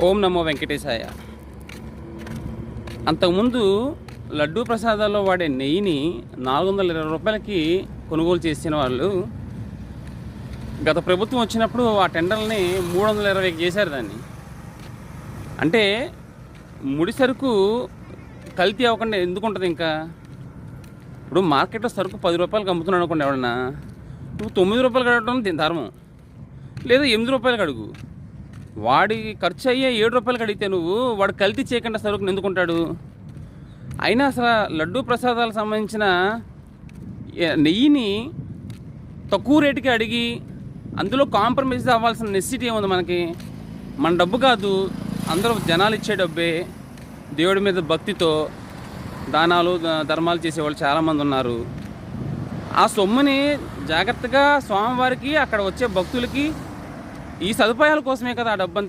ఓం నమో వెంకటేశాయ. అంతకుముందు లడ్డూ ప్రసాదాల్లో వాడే నెయ్యిని 420 రూపాయలకి కొనుగోలు చేసిన వాళ్ళు గత ప్రభుత్వం వచ్చినప్పుడు ఆ టెండర్ని 320కి చేశారు దాన్ని. అంటే ముడి సరుకు కల్తీ అవ్వకుండా ఎందుకు ఉంటుంది? ఇంకా ఇప్పుడు మార్కెట్లో సరుకు 10 రూపాయలకి అమ్ముతున్నాడు అనుకోండి, ఎవడన్నా నువ్వు 9 రూపాయలు కడగడం దీని ధర్మం, లేదా 8 రూపాయలు అడుగు. వాడి ఖర్చు అయ్యే 7 రూపాయలకి అడిగితే నువ్వు వాడు కల్తీ చేయకుండా సరుకుని ఎందుకుంటాడు? అయినా అసలు లడ్డూ ప్రసాదాలకు సంబంధించిన నెయ్యిని తక్కువ రేటుకి అడిగి అందులో కాంప్రమైజ్ అవ్వాల్సిన నెసిటీ ఏముంది మనకి? మన డబ్బు కాదు, అందరూ జనాలు ఇచ్చే డబ్బే. దేవుడి మీద భక్తితో దానాలు ధర్మాలు చేసేవాళ్ళు చాలామంది ఉన్నారు. ఆ సొమ్ముని జాగ్రత్తగా స్వామివారికి, అక్కడ వచ్చే భక్తులకి ఈ సదుపాయాల కోసమే కదా ఆ డబ్బంతా.